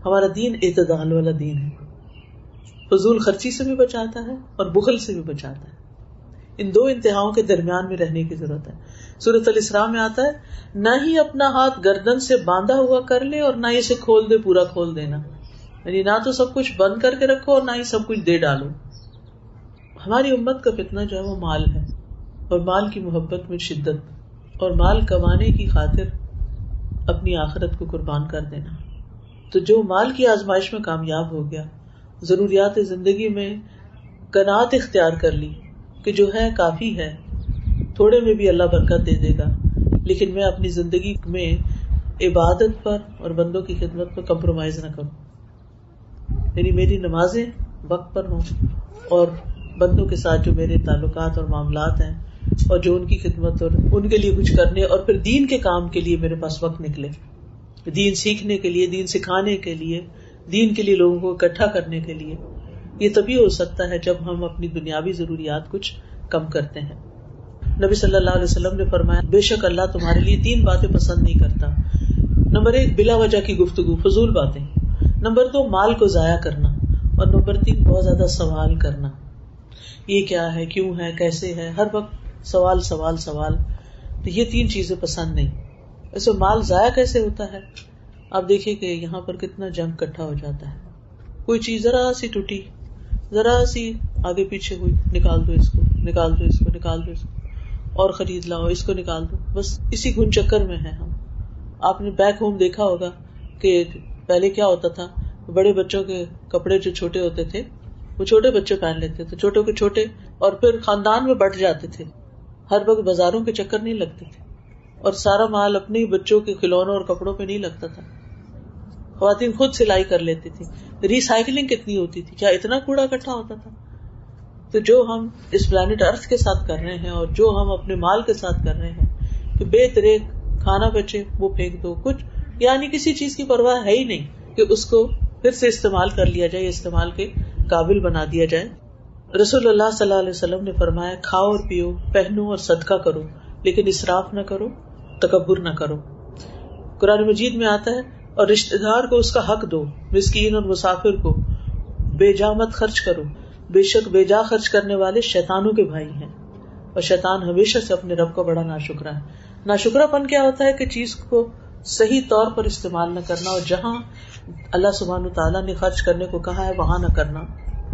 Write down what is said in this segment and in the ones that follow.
ہمارا دین اعتدال والا دین ہے، فضول خرچی سے بھی بچاتا ہے اور بخل سے بھی بچاتا ہے. ان دو انتہاؤں کے درمیان میں رہنے کی ضرورت ہے. سورۃ الاسراء میں آتا ہے نہ ہی اپنا ہاتھ گردن سے باندھا ہوا کر لے اور نہ ہی اسے کھول دے، پورا کھول دینا، یعنی نہ تو سب کچھ بند کر کے رکھو اور نہ ہی سب کچھ دے ڈالو. ہماری امت کا فتنہ جو ہے وہ مال ہے، اور مال کی محبت میں شدت، اور مال کمانے کی خاطر اپنی آخرت کو قربان کر دینا. تو جو مال کی آزمائش میں کامیاب ہو گیا، ضروریات زندگی میں قناعت اختیار کر لی کہ جو ہے کافی ہے، تھوڑے میں بھی اللہ برکت دے دے گا، لیکن میں اپنی زندگی میں عبادت پر اور بندوں کی خدمت پر کمپرومائز نہ کروں، یعنی میری نمازیں وقت پر ہوں اور بندوں کے ساتھ جو میرے تعلقات اور معاملات ہیں اور جو ان کی خدمت اور ان کے لیے کچھ کرنے اور پھر دین کے کام کے لیے میرے پاس وقت نکلے، دین سیکھنے کے لیے، دین سکھانے کے لیے، دین کے لیے لوگوں کو اکٹھا کرنے کے لیے. یہ تبھی ہو سکتا ہے جب ہم اپنی دنیاوی ضروریات کچھ کم کرتے ہیں. نبی صلی اللہ علیہ وسلم نے فرمایا بے شک اللہ تمہارے لیے 3 باتیں پسند نہیں کرتا. نمبر 1 بلا وجہ کی گفتگو، فضول باتیں. نمبر 2 مال کو ضائع کرنا. اور نمبر 3 بہت زیادہ سوال کرنا، یہ کیا ہے، کیوں ہے، کیسے ہے، ہر وقت سوال سوال سوال. تو یہ 3 چیزیں پسند نہیں. ایسے مال ضائع کیسے ہوتا ہے؟ آپ دیکھیے کہ یہاں پر کتنا جنگ اکٹھا ہو جاتا ہے. کوئی چیز ذرا سی ٹوٹی، ذرا سی آگے پیچھے ہوئی، نکال دو اس کو، نکال دو اس کو، نکال دو اس کو، اور خرید لاؤ، اس کو نکال دو. بس اسی گھن چکر میں ہیں ہم. آپ نے بیک ہوم دیکھا ہوگا کہ پہلے کیا ہوتا تھا، بڑے بچوں کے کپڑے جو چھوٹے ہوتے تھے وہ چھوٹے بچے پہن لیتے تھے، چھوٹوں کے چھوٹے، اور پھر خاندان میں بٹ جاتے تھے. ہر وقت بازاروں کے چکر نہیں لگتے تھے، اور سارا مال اپنے ہی بچوں کے کھلونوں اور کپڑوں پہ نہیں لگتا تھا. خواتین خود سلائی کر لیتی تھی. ریسائکلنگ کتنی ہوتی تھی، کیا اتنا کوڑا اکٹھا ہوتا تھا؟ تو جو ہم اس پلانٹ ارتھ کے ساتھ کر رہے ہیں اور جو ہم اپنے مال کے ساتھ کر رہے ہیں کہ بے طریق کھانا بچے وہ پھینک دو، کچھ یعنی کسی چیز کی پرواہ ہے ہی نہیں کہ اس کو پھر سے استعمال کر لیا جائے، استعمال کے قابل بنا دیا جائے. رسول اللہ صلی اللہ علیہ وسلم نے فرمایا کھاؤ اور پیو، پہنو اور صدقہ کرو، لیکن اسراف نہ کرو، تکبر نہ کرو. قرآن مجید میں آتا ہے اور رشتہ دار کو اس کا حق دو، مسکین اور مسافر کو، بے جا مت خرچ کرو، بے شک بے جا خرچ کرنے والے شیطانوں کے بھائی ہیں، اور شیطان ہمیشہ سے اپنے رب کا بڑا ناشکرا ہے. ناشکرا پن کیا ہوتا ہے کہ چیز کو صحیح طور پر استعمال نہ کرنا، اور جہاں اللہ سبحانہ تعالیٰ نے خرچ کرنے کو کہا ہے وہاں نہ کرنا.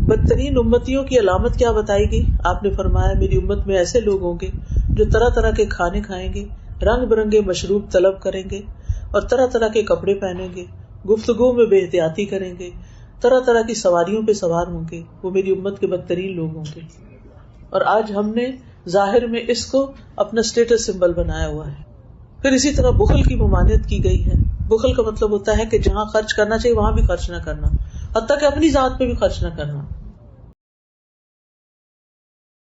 بدترین امتیوں کی علامت کیا بتائی گئی؟ آپ نے فرمایا میری امت میں ایسے لوگ ہوں گے جو طرح طرح کے کھانے کھائیں گے، رنگ برنگے مشروب طلب کریں گے، اور طرح طرح کے کپڑے پہنیں گے، گفتگو میں بے احتیاطی کریں گے، طرح طرح کی سواریوں پہ سوار ہوں گے. وہ میری امت کے بدترین لوگ ہوں گے. اور آج ہم نے ظاہر میں اس کو اپنا اسٹیٹس سمبل بنایا ہوا ہے. پھر اسی طرح بخل کی ممانعت کی گئی ہے. بخل کا مطلب ہوتا ہے کہ جہاں خرچ کرنا چاہیے وہاں بھی خرچ نہ کرنا، حتیٰ کہ اپنی ذات پہ بھی خرچ نہ کرنا.